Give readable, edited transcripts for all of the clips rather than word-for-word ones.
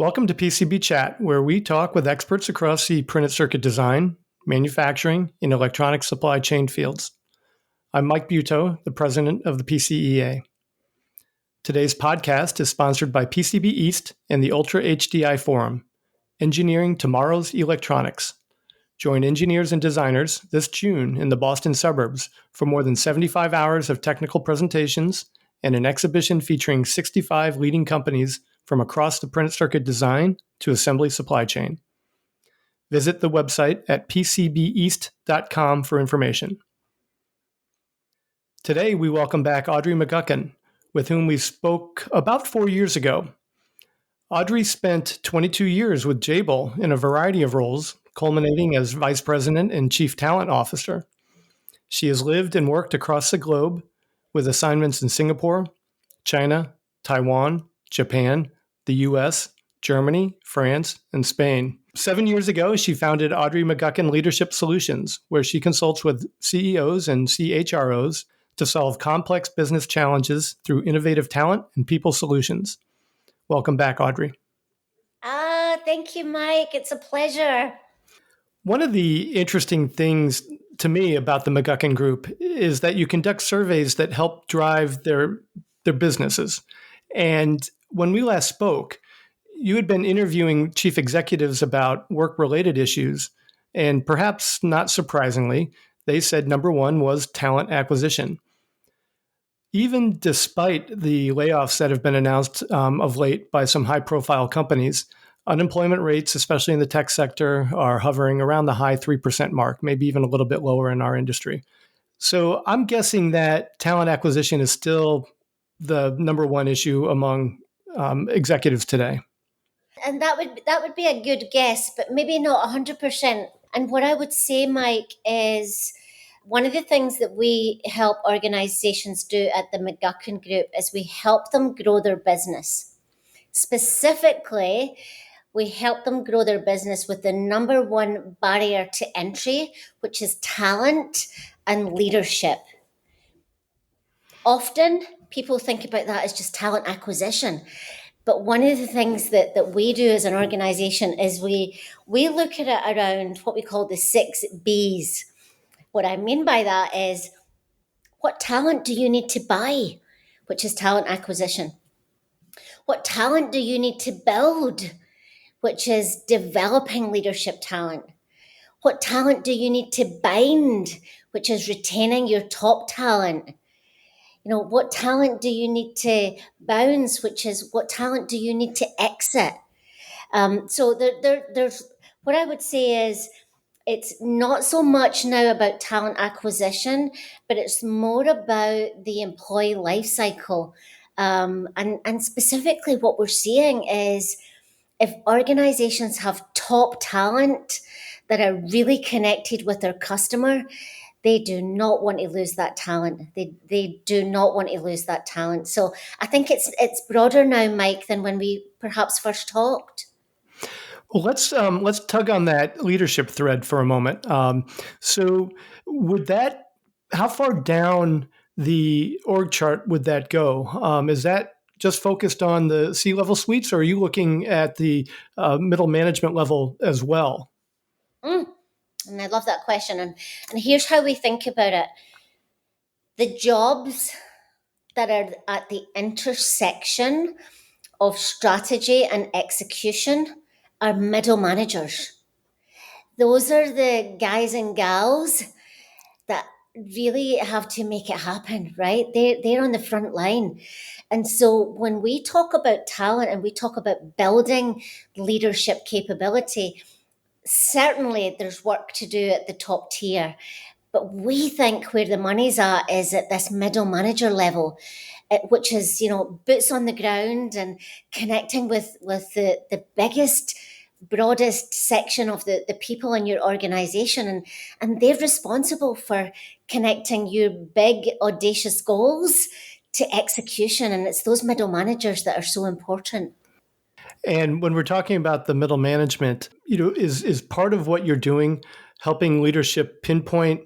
Welcome to PCB Chat, where we talk with experts across the printed circuit design, manufacturing, and electronic supply chain fields. I'm Mike Buetow, the president of the PCEA. Today's podcast is sponsored by PCB East and the Ultra HDI Forum, Engineering Tomorrow's Electronics. Join engineers and designers this June in the Boston suburbs for more than 75 hours of technical presentations and an exhibition featuring 65 leading companies from across the printed circuit design to assembly supply chain. Visit the website at pcbeast.com for information. Today, we welcome back Audrey McGuckin, with whom we spoke about 4 years ago. Audrey spent 22 years with Jabil in a variety of roles, culminating as Vice President and Chief Talent Officer. She has lived and worked across the globe with assignments in Singapore, China, Taiwan, Japan, the US, Germany, France, and Spain. 7 years ago, she founded Audrey McGuckin Leadership Solutions, where she consults with CEOs and CHROs to solve complex business challenges through innovative talent and people solutions. Welcome back, Audrey. Thank you, Mike. It's a pleasure. One of the interesting things to me about the McGuckin Group is that you conduct surveys that help drive their businesses. And when we last spoke, you had been interviewing chief executives about work-related issues, and perhaps not surprisingly, they said number one was talent acquisition. Even despite the layoffs that have been announced of late by some high-profile companies, unemployment rates, especially in the tech sector, are hovering around the high 3% mark, maybe even a little bit lower in our industry. So I'm guessing that talent acquisition is still the number one issue among executives today. And that would be a good guess, but maybe not 100%. And what I would say, Mike, is one of the things that we help organizations do at the McGuckin Group is we help them grow their business. Specifically, we help them grow their business with the number one barrier to entry, which is talent and leadership. Often, people think about that as just talent acquisition. But one of the things that we do as an organization is we look at it around what we call the 6 B's. What I mean by that is, what talent do you need to buy, which is talent acquisition? What talent do you need to build, which is developing leadership talent? What talent do you need to bind, which is retaining your top talent? What talent do you need to bounce, which is what talent do you need to exit? So there's what I would say is it's not so much now about talent acquisition, but it's more about the employee life cycle. And specifically what we're seeing is if organizations have top talent that are really connected with their customer, they do not want to lose that talent. They do not want to lose that talent. So I think it's broader now, Mike, than when we perhaps first talked. Well, let's tug on that leadership thread for a moment. So how far down the org chart would that go? Is that just focused on the C-level suites, or are you looking at the middle management level as well? And I love that question. And here's how we think about it. The jobs that are at the intersection of strategy and execution are middle managers. Those are the guys and gals that really have to make it happen, right? They're on the front line. And so when we talk about talent and we talk about building leadership capability, certainly there's work to do at the top tier, but we think where the money's at is at this middle manager level, which is, boots on the ground and connecting with the biggest, broadest section of the people in your organization. And they're responsible for connecting your big, audacious goals to execution. And it's those middle managers that are so important. And when we're talking about the middle management, is part of what you're doing helping leadership pinpoint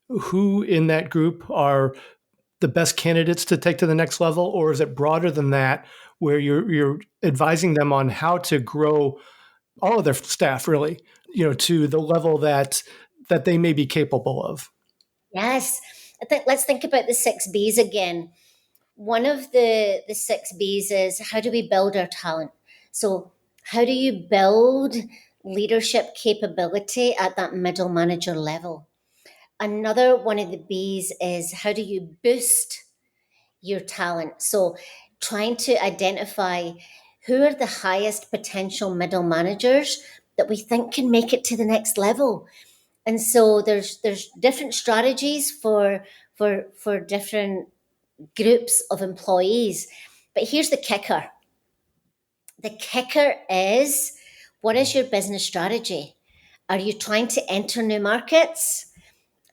who in that group are the best candidates to take to the next level, or is it broader than that, where you're advising them on how to grow all of their staff, really, to the level that they may be capable of. Yes. I think let's think about the 6 Bs again. One of the 6 Bs is, how do we build our talent? So how do you build leadership capability at that middle manager level? Another one of the Bs is, how do you boost your talent? So trying to identify who are the highest potential middle managers that we think can make it to the next level. And so there's different strategies for different groups of employees. But here's the kicker. The kicker is, what is your business strategy? Are you trying to enter new markets?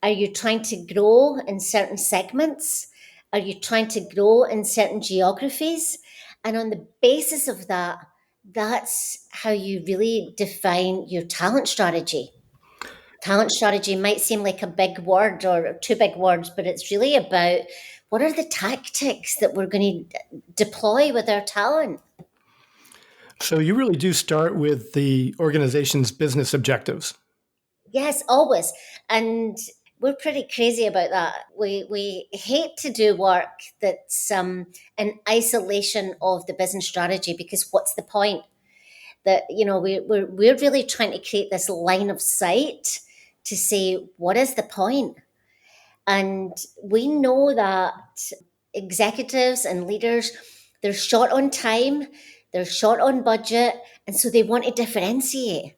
Are you trying to grow in certain segments? Are you trying to grow in certain geographies? And on the basis of that, that's how you really define your talent strategy. Talent strategy might seem like a big word or two big words, but it's really about, what are the tactics that we're going to deploy with our talent? So you really do start with the organization's business objectives. Yes, always. And we're pretty crazy about that. We hate to do work that's in isolation of the business strategy, because what's the point? That, we're really trying to create this line of sight to say, what is the point? And we know that executives and leaders, they're short on time, they're short on budget, and so they want to differentiate.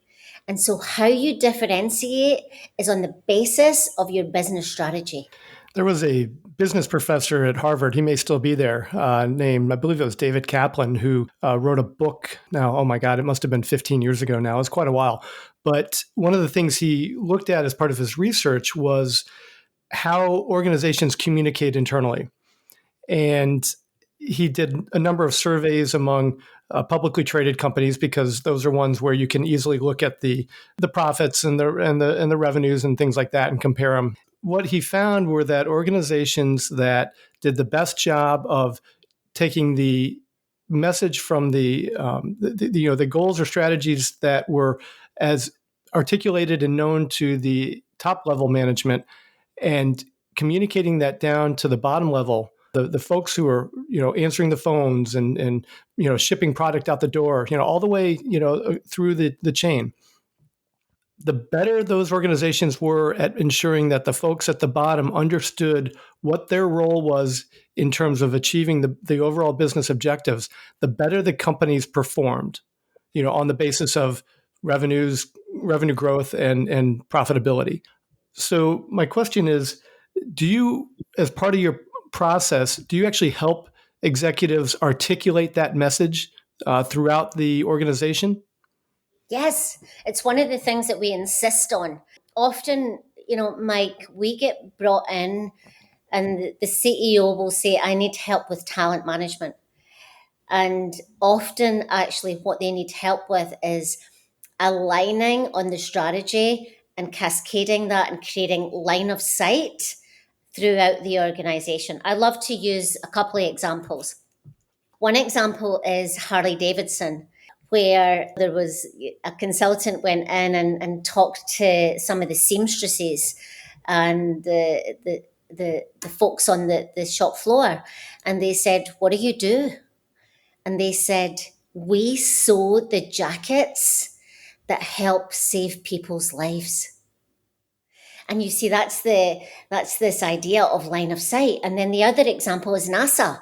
And so, how you differentiate is on the basis of your business strategy. There was a business professor at Harvard, he may still be there, named, I believe it was David Kaplan, who wrote a book now. Oh my God, it must have been 15 years ago now. It's quite a while. But one of the things he looked at as part of his research was how organizations communicate internally. And he did a number of surveys among publicly traded companies, because those are ones where you can easily look at the profits and the revenues and things like that and compare them. What he found were that organizations that did the best job of taking the message from the goals or strategies that were as articulated and known to the top level management, and communicating that down to the bottom level, the folks who are answering the phones and shipping product out the door, all the way through the chain. The better those organizations were at ensuring that the folks at the bottom understood what their role was in terms of achieving the overall business objectives, the better the companies performed, on the basis of revenue growth and profitability. So my question is, do you, as part of your process, do you actually help executives articulate that message throughout the organization? Yes, it's one of the things that we insist on. Often, Mike, we get brought in and the CEO will say, I need help with talent management. And often, actually, what they need help with is aligning on the strategy and cascading that and creating line of sight throughout the organization. I love to use a couple of examples. One example is Harley Davidson, where there was a consultant went in and talked to some of the seamstresses and the folks on the shop floor, and they said, what do you do? And they said, we sew the jackets that help save people's lives. And you see, that's this idea of line of sight. And then the other example is NASA,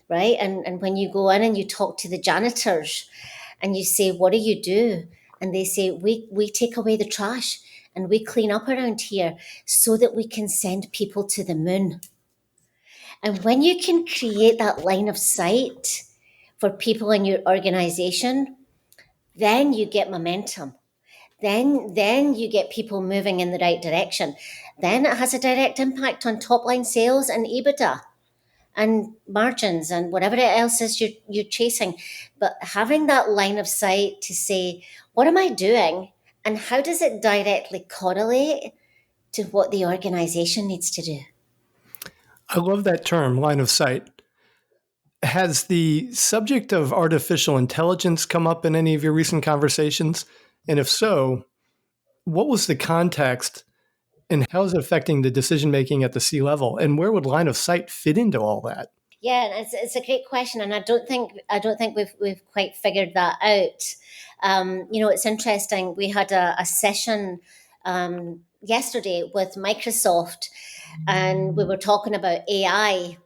right? And when you go in and you talk to the janitors and you say, what do you do? And they say, we take away the trash and we clean up around here so that we can send people to the moon. And when you can create that line of sight for people in your organization, then you get momentum. Then you get people moving in the right direction. Then it has a direct impact on top line sales and EBITDA and margins and whatever else is you're chasing. But having that line of sight to say, what am I doing and how does it directly correlate to what the organization needs to do? I love that term, line of sight. Has the subject of artificial intelligence come up in any of your recent conversations? And if so, what was the context and how is it affecting the decision making at the C level? And where would line of sight fit into all that? Yeah, it's a great question, and I don't think we've quite figured that out. It's interesting. We had a session yesterday with Microsoft, and we were talking about AI,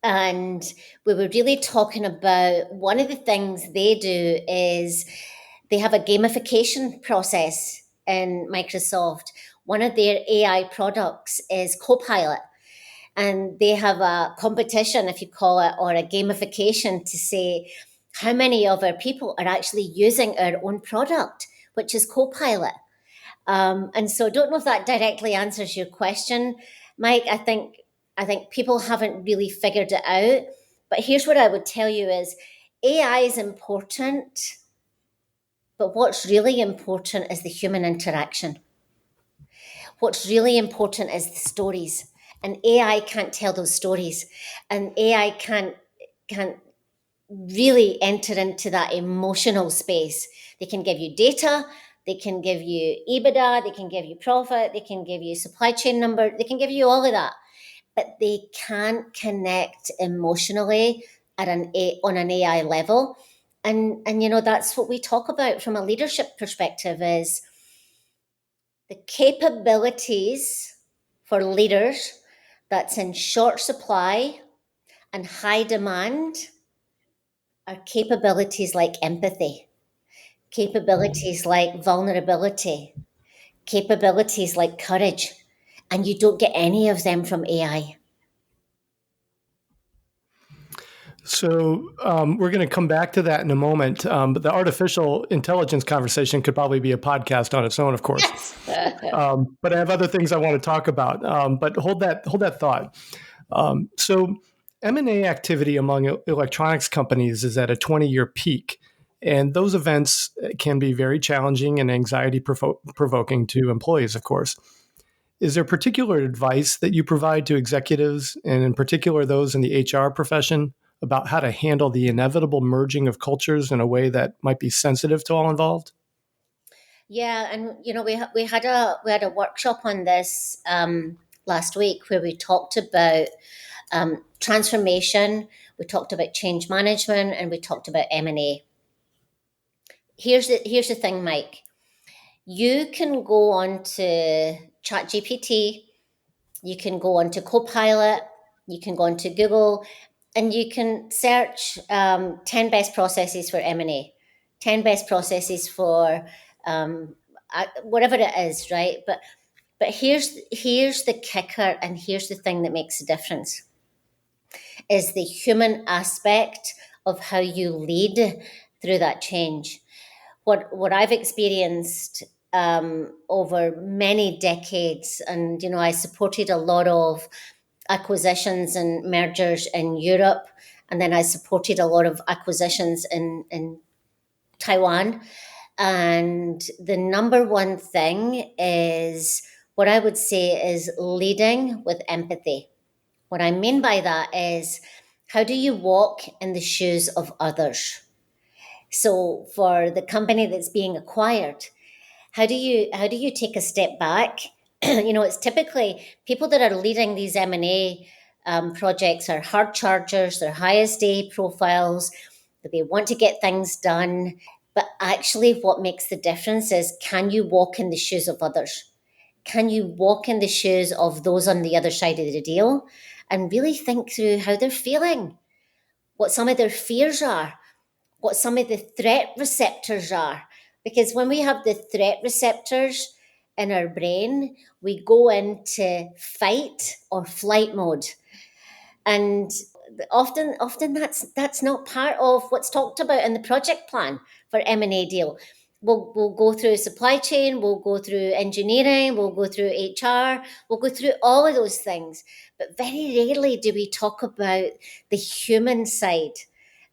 and we were really talking about one of the things they do is they have a gamification process in Microsoft. One of their AI products is Copilot, and they have a competition, if you call it, or a gamification to say how many of our people are actually using our own product, which is Copilot. And so I don't know if that directly answers your question, Mike. I think people haven't really figured it out. But here's what I would tell you is AI is important, but what's really important is the human interaction. What's really important is the stories. And AI can't tell those stories. And AI can't really enter into that emotional space. They can give you data, they can give you EBITDA, they can give you profit, they can give you supply chain number, they can give you all of that. But they can't connect emotionally on an AI level. And that's what we talk about from a leadership perspective is the capabilities for leaders that's in short supply and high demand are capabilities like empathy, capabilities like vulnerability, capabilities like courage. And you don't get any of them from AI. So we're going to come back to that in a moment. But the artificial intelligence conversation could probably be a podcast on its own, of course. Yes. But I have other things I want to talk about. But hold that thought. So M&A activity among electronics companies is at a 20-year peak. And those events can be very challenging and anxiety provoking to employees, of course. Is there particular advice that you provide to executives, and in particular those in the HR profession, about how to handle the inevitable merging of cultures in a way that might be sensitive to all involved? Yeah, and we had a workshop on this last week where we talked about transformation, we talked about change management, and we talked about M&A. Here's the thing, Mike. You can go on to ChatGPT, you can go on to Copilot, you can go on to Google, and you can search 10 best processes for M&A, 10 best processes for whatever it is, right? But here's the kicker, and here's the thing that makes a difference is the human aspect of how you lead through that change. What I've experienced over many decades, and I supported a lot of acquisitions and mergers in Europe, and then I supported a lot of acquisitions in Taiwan. And the number one thing is what I would say is leading with empathy. What I mean by that is how do you walk in the shoes of others? So for the company that's being acquired, how do you take a step back? It's typically people that are leading these M&A projects are hard chargers, they're highest A profiles, that they want to get things done. But actually, what makes the difference is can you walk in the shoes of others? Can you walk in the shoes of those on the other side of the deal and really think through how they're feeling, what some of their fears are, what some of the threat receptors are? Because when we have the threat receptors in our brain, we go into fight or flight mode. And often that's not part of what's talked about in the project plan for M&A deal. We'll go through supply chain, we'll go through engineering, we'll go through HR, we'll go through all of those things. But very rarely do we talk about the human side.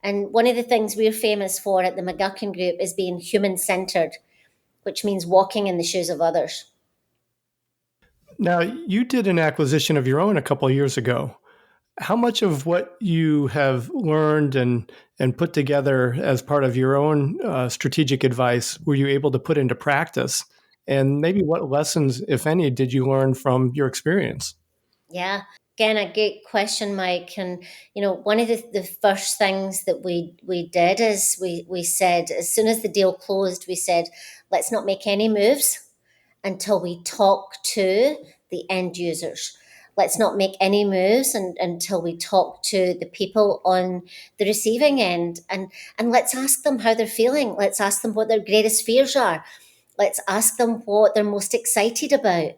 And one of the things we're famous for at the McGuckin Group is being human-centered, which means walking in the shoes of others. Now, you did an acquisition of your own a couple of years ago. How much of what you have learned and put together as part of your own strategic advice were you able to put into practice? And maybe what lessons, if any, did you learn from your experience? Yeah. Again, a great question, Mike. And one of the first things that we did is we said, as soon as the deal closed, we said, let's not make any moves until we talk to the end users. Let's not make any moves until we talk to the people on the receiving end, and let's ask them how they're feeling. Let's ask them what their greatest fears are. Let's ask them what they're most excited about.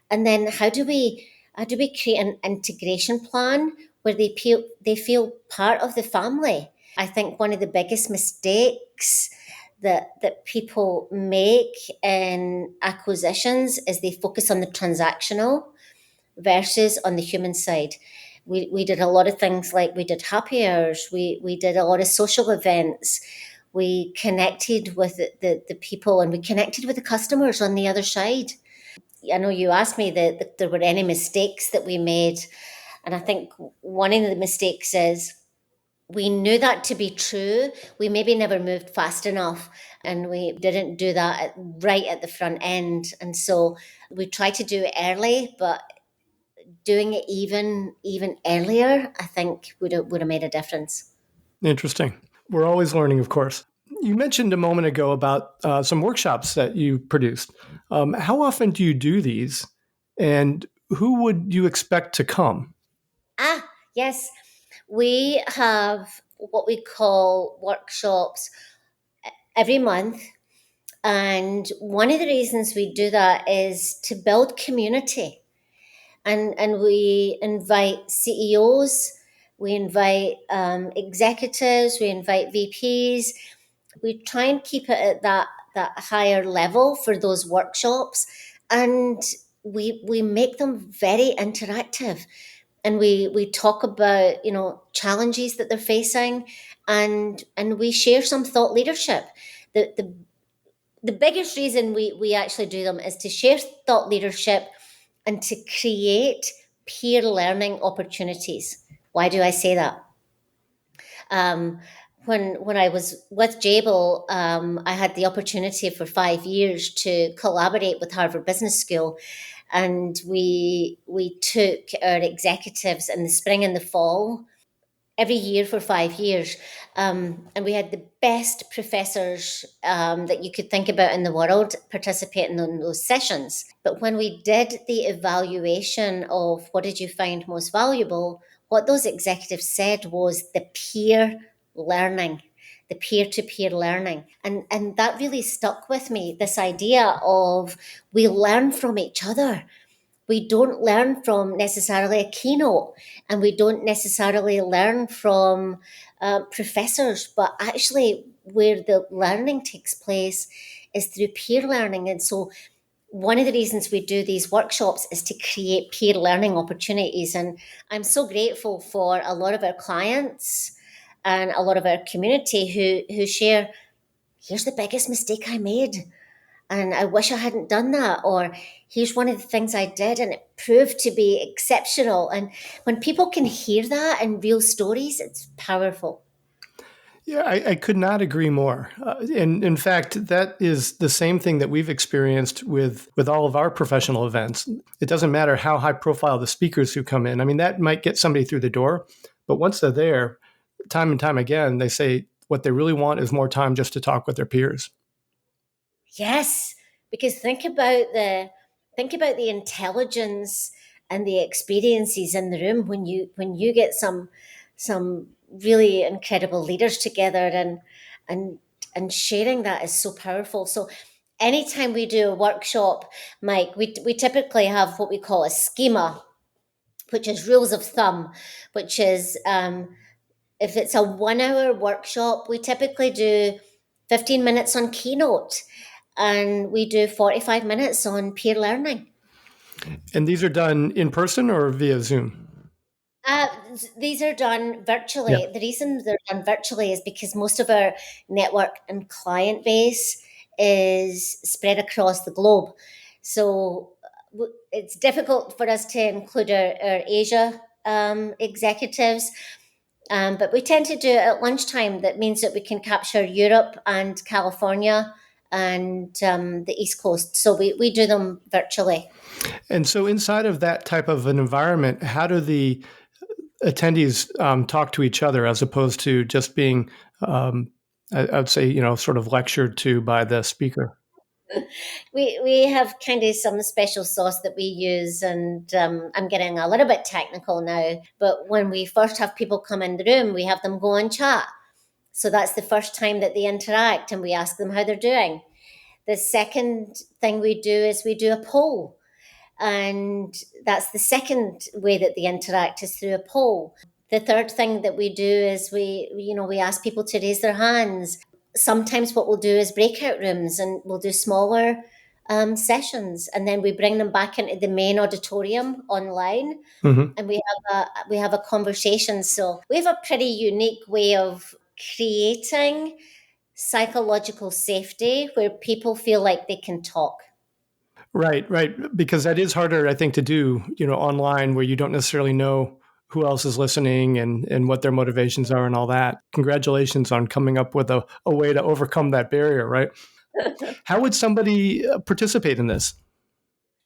And then how do we create an integration plan where they feel part of the family? I think one of the biggest mistakes that people make in acquisitions is they focus on the transactional versus on the human side. We did a lot of things, like we did happy hours, we did a lot of social events, we connected with the people, and we connected with the customers on the other side. I know you asked me that there were any mistakes that we made, and I think one of the mistakes is we knew that to be true. We maybe never moved fast enough, and we didn't do that right at the front end. And so we tried to do it early, but doing it even earlier, I think would have made a difference. Interesting. We're always learning, of course. You mentioned a moment ago about some workshops that you produced. How often do you do these, and who would you expect to come? Yes, we have what we call workshops every month. And one of the reasons we do that is to build community. And we invite CEOs, we invite executives, we invite VPs. We try and keep it at that higher level for those workshops, and we make them very interactive. And we talk about challenges that they're facing, and we share some thought leadership. The biggest reason we actually do them is to share thought leadership and to create peer learning opportunities. Why do I say that? Um, when I was with Jable, I had the opportunity for 5 years to collaborate with Harvard Business School, and we took our executives in the spring and the fall every year for 5 years. And we had the best professors that you could think about in the world participating in those sessions. But when we did the evaluation of what did you find most valuable, what those executives said was the peer learning, the peer-to-peer learning. And that really stuck with me, this idea of we learn from each other. We don't learn from necessarily a keynote, and we don't necessarily learn from professors, but actually where the learning takes place is through peer learning. And so one of the reasons we do these workshops is to create peer learning opportunities. And I'm so grateful for a lot of our clients and a lot of our community who share, here's the biggest mistake I made, and I wish I hadn't done that. Or here's one of the things I did and it proved to be exceptional. And when people can hear that in real stories, it's powerful. Yeah, I could not agree more. And in fact, that is the same thing that we've experienced with all of our professional events. It doesn't matter how high profile the speakers who come in. I mean, that might get somebody through the door, but once they're there, time and time again, they say what they really want is more time just to talk with their peers. Yes, because think about the intelligence and the experiences in the room when you get some really incredible leaders together, and and sharing that is so powerful. So anytime we do a workshop, Mike, we typically have what we call a schema, which is rules of thumb, which is if it's a 1 hour workshop, we typically do 15 minutes on keynote, and we do 45 minutes on peer learning. And these are done in person or via Zoom? Uh, these are done Yeah. virtually. The reason they're done virtually is because most of our network and client base is spread across the globe. So it's difficult for us to include our Asia executives. But we tend to do it at lunchtime. That means that we can capture Europe and California and the East Coast. So we do them virtually. And so, inside of that type of an environment, how do the attendees talk to each other as opposed to just being, I'd say, sort of lectured to by the speaker? We have kind of some special sauce that we use, and I'm getting a little bit technical now. But when we first have people come in the room, we have them go and chat. So that's the first time that they interact, and we ask them how they're doing. The second thing we do is we do a poll, and that's the second way that they interact is through a poll. The third thing that we do is we ask people to raise their hands. Sometimes what we'll do is breakout rooms, and we'll do smaller sessions, and then we bring them back into the main auditorium online, Mm-hmm. and we have a conversation. So we have a pretty unique way of creating psychological safety where people feel like they can talk. Right, right. Because that is harder, I think, to do, online where you don't necessarily know who else is listening and what their motivations are and all that. Congratulations on coming up with a way to overcome that barrier, right? How would somebody participate in this?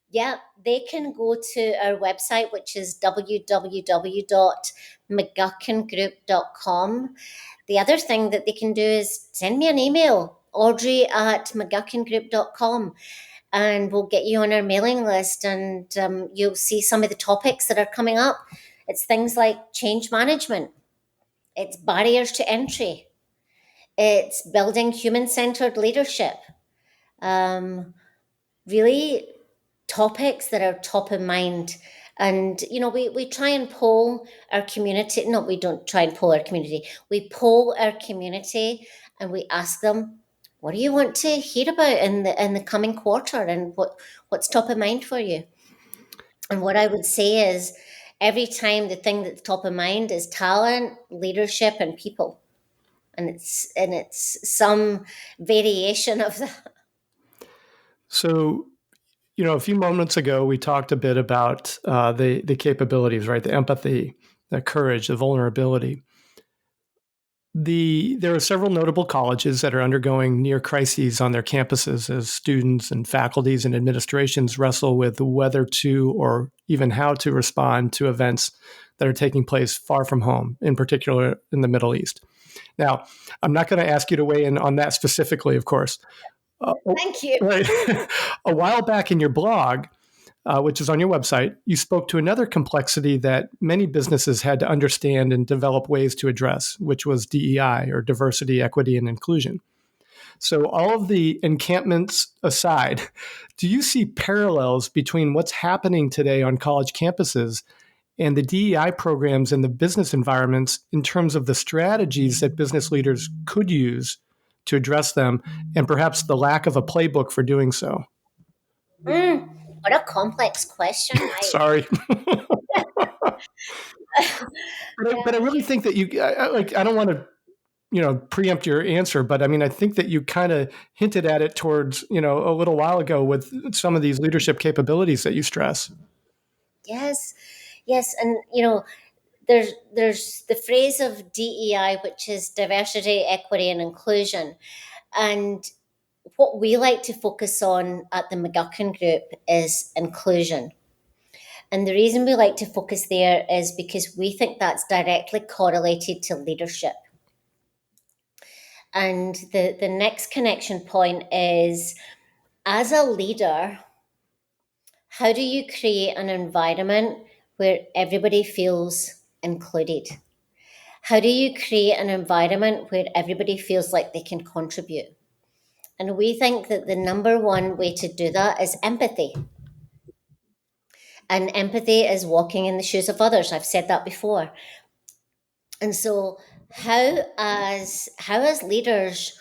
Yeah, they can go to our website, which is www.mcguckingroup.com. The other thing that they can do is send me an email, audrey@mcguckingroup.com, and we'll get you on our mailing list, and you'll see some of the topics that are coming up. It's things like change management, it's barriers to entry, it's building human-centered leadership. Really topics that are top of mind. And, we try and poll our community. No, we don't try and poll our community. We poll our community and we ask them, what do you want to hear about in the coming quarter, and what's top of mind for you? And what I would say is every time the thing that's top of mind is talent, leadership, and people. And it's some variation of that. So, a few moments ago, we talked a bit about the capabilities, right? The empathy, the courage, the vulnerability. There are several notable colleges that are undergoing near crises on their campuses as students and faculties and administrations wrestle with whether to or even how to respond to events that are taking place far from home, in particular in the Middle East. Now, I'm not going to ask you to weigh in on that specifically, of course. Thank you. Right. A while back in your blog, which is on your website, you spoke to another complexity that many businesses had to understand and develop ways to address, which was DEI, or diversity, equity, and inclusion. So, all of the encampments aside, do you see parallels between what's happening today on college campuses and the DEI programs in the business environments in terms of the strategies that business leaders could use to address them, and perhaps the lack of a playbook for doing so? What a complex question, Mike. Sorry. But I Yeah. really think that I don't want to, preempt your answer, but I mean, I think that you kind of hinted at it towards, a little while ago with some of these leadership capabilities that you stress. Yes, yes, and there's the phrase of DEI, which is diversity, equity, and inclusion, and what we like to focus on at the McGuckin Group is inclusion. And the reason we like to focus there is because we think that's directly correlated to leadership. And the next connection point is, as a leader, how do you create an environment where everybody feels included? How do you create an environment where everybody feels like they can contribute? And we think that the number one way to do that is empathy. And empathy is walking in the shoes of others. I've said that before. And so how as leaders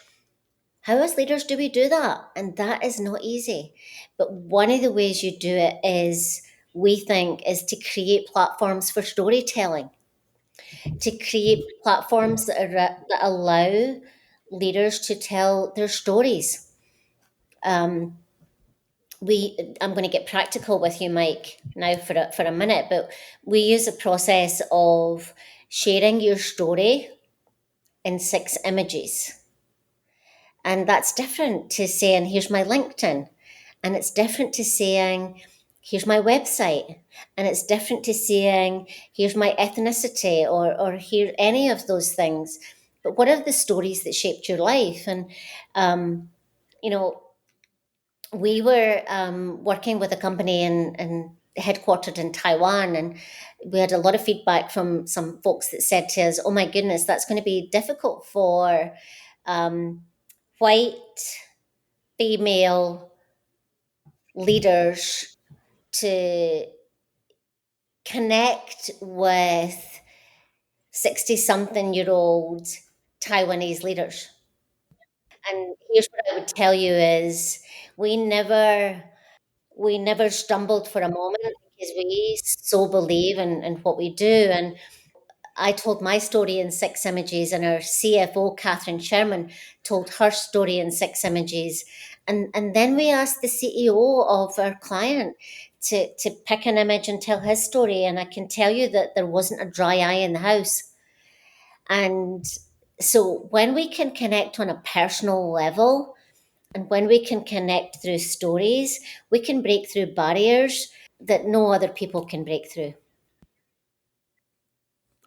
do we do that? And that is not easy. But one of the ways you do it is, we think, is to create platforms for storytelling, to create platforms that allow leaders to tell their stories. I'm going to get practical with you, Mike, now for a minute, but we use a process of sharing your story in 6 images. And that's different to saying, here's my LinkedIn. And it's different to saying, here's my website. And it's different to saying, here's my ethnicity, or here, any of those things. But what are the stories that shaped your life? And, you know, we were working with a company in headquartered in Taiwan, and we had a lot of feedback from some folks that said to us, "Oh my goodness, that's going to be difficult for um, white female leaders to connect with 60-something-year-old Taiwanese leaders." And here's what I would tell you is we never we never stumbled for a moment because we so believe in what we do. And I told my story in 6 images, and our CFO, Catherine Sherman, told her story in 6 images. And then we asked the CEO of our client to pick an image and tell his story. And I can tell you that there wasn't a dry eye in the house. And so when we can connect on a personal level, and when we can connect through stories, we can break through barriers that no other people can break through.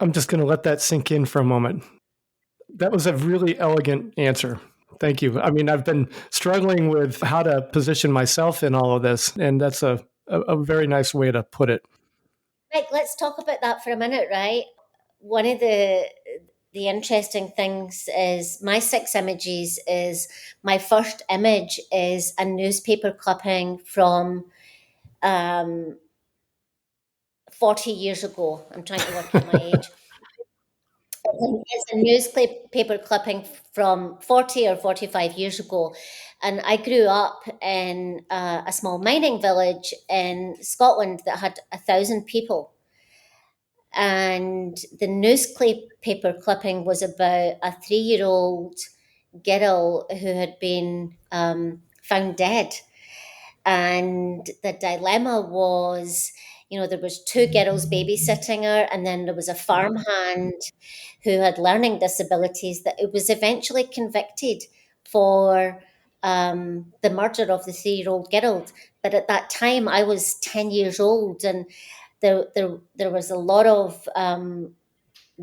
I'm just going to let that sink in for a moment. That was a really elegant answer. Thank you. I mean, I've been struggling with how to position myself in all of this, and that's a very nice way to put it. Mike, let's talk about that for a minute, right? One of the interesting things is my 6 images is my first image is a newspaper clipping from um, 40 years ago. I'm trying to work out my age. It's a newspaper clipping from 40 or 45 years ago. And I grew up in a small mining village in Scotland that had 1,000 people. And the newspaper clipping was about a 3-year-old girl who had been found dead. And the dilemma was, there was two girls babysitting her, and then there was a farmhand who had learning disabilities that it was eventually convicted for the murder of the 3-year-old girl. But at that time, I was 10 years old, and there was a lot of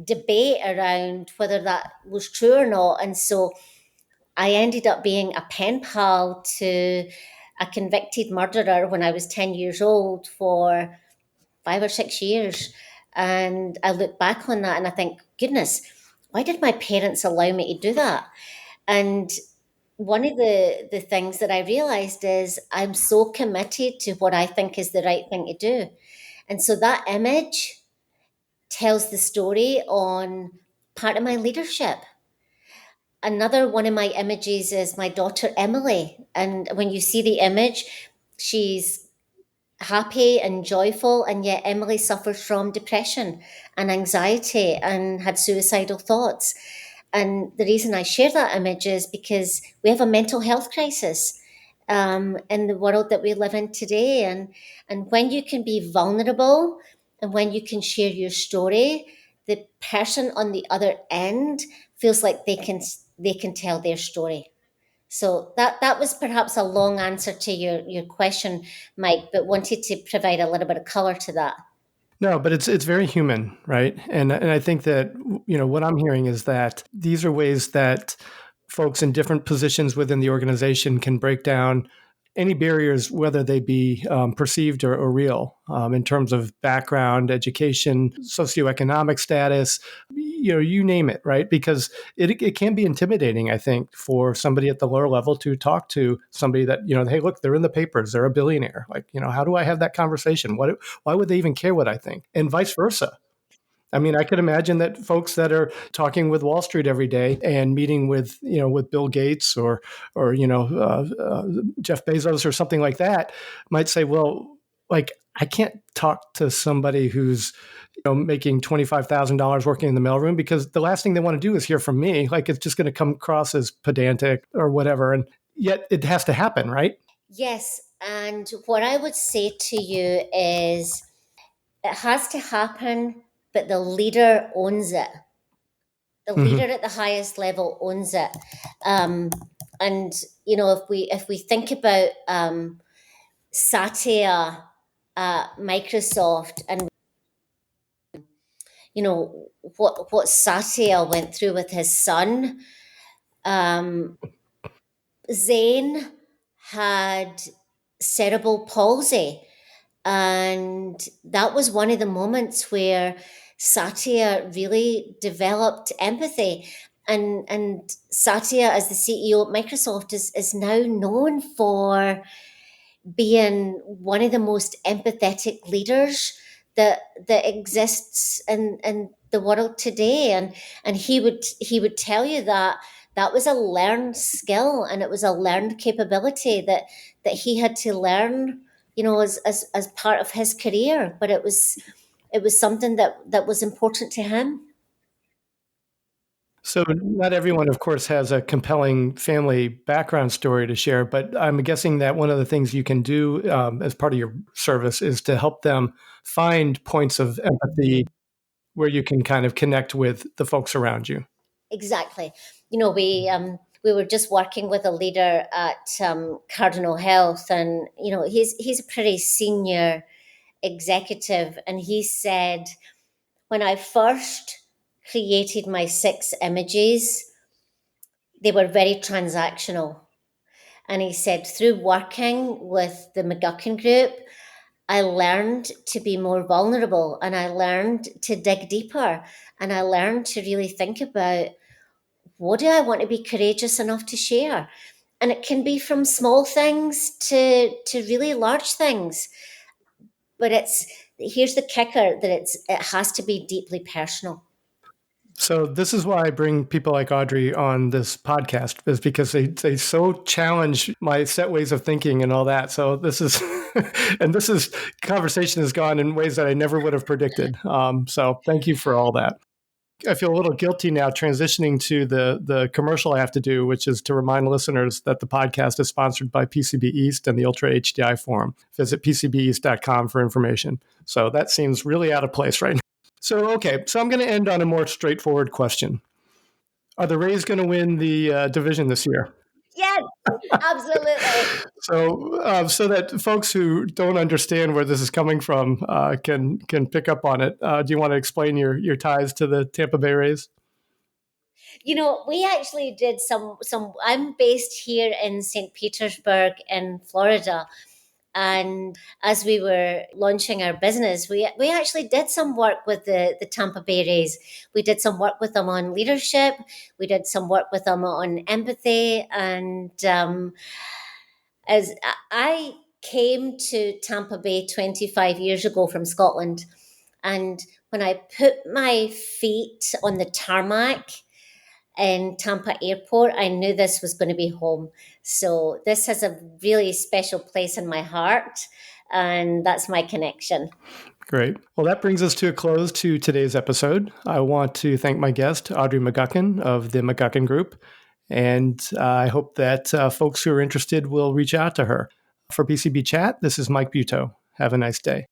debate around whether that was true or not. And so I ended up being a pen pal to a convicted murderer when I was 10 years old for 5 or 6 years. And I look back on that and I think, goodness, why did my parents allow me to do that? And one of the things that I realized is I'm so committed to what I think is the right thing to do. And so that image tells the story on part of my leadership. Another one of my images is my daughter Emily. And when you see the image, she's happy and joyful, and yet Emily suffers from depression and anxiety and had suicidal thoughts. And the reason I share that image is because we have a mental health crisis in the world that we live in today. And when you can be vulnerable and when you can share your story, the person on the other end feels like they can tell their story. So that was perhaps a long answer to your question, Mike, but wanted to provide a little bit of color to that. No, but it's very human, right? And I think that what I'm hearing is that these are ways that folks in different positions within the organization can break down any barriers, whether they be perceived or real, in terms of background, education, socioeconomic status, you name it, right? Because it can be intimidating, I think, for somebody at the lower level to talk to somebody that, hey, look, they're in the papers, they're a billionaire. Like, how do I have that conversation? Why would they even care what I think? And vice versa. I mean, I could imagine that folks that are talking with Wall Street every day and meeting with, with Bill Gates or Jeff Bezos or something like that might say, well, like, I can't talk to somebody who's, making $25,000 working in the mailroom, because the last thing they want to do is hear from me. Like, it's just going to come across as pedantic or whatever. And yet it has to happen, right? Yes. And what I would say to you is it has to happen, but the leader owns it. The leader Mm-hmm. at the highest level owns it. And if we think about Satya at Microsoft, and what Satya went through with his son, Zain had cerebral palsy. And that was one of the moments where Satya really developed empathy. And Satya, as the CEO at Microsoft, is now known for being one of the most empathetic leaders that exists in the world today. And he would tell you that that was a learned skill, and it was a learned capability that he had to learn, as part of his career. But it was something that was important to him. So, not everyone, of course, has a compelling family background story to share, but I'm guessing that one of the things you can do as part of your service is to help them find points of empathy where you can kind of connect with the folks around you. Exactly. We were just working with a leader at Cardinal Health, and he's a pretty senior executive, and he said, when I first created my 6 images, they were very transactional. And he said, through working with the McGuckin Group, I learned to be more vulnerable, and I learned to dig deeper, and I learned to really think about, what do I want to be courageous enough to share? And it can be from small things to really large things. But here's the kicker, that it has to be deeply personal. So this is why I bring people like Audrey on this podcast, is because they so challenge my set ways of thinking and all that. So this is, and this is conversation has gone in ways that I never would have predicted. So thank you for all that. I feel a little guilty now transitioning to the commercial I have to do, which is to remind listeners that the podcast is sponsored by PCB East and the Ultra HDI Forum. Visit PCBeast.com for information. So that seems really out of place right now. So I'm going to end on a more straightforward question. Are the Rays going to win the division this year? Yes, absolutely. So that folks who don't understand where this is coming from can pick up on it. Do you want to explain your ties to the Tampa Bay Rays? We actually did some. I'm based here in St. Petersburg in Florida. And as we were launching our business, we actually did some work with the Tampa Bay Rays. We did some work with them on leadership. We did some work with them on empathy. And as I came to Tampa Bay 25 years ago from Scotland, and when I put my feet on the tarmac in Tampa Airport, I knew this was going to be home. So this has a really special place in my heart, and that's my connection. Great. Well, that brings us to a close to today's episode. I want to thank my guest, Audrey McGuckin of the McGuckin Group, and I hope that folks who are interested will reach out to her. For PCB Chat, this is Mike Buetow. Have a nice day.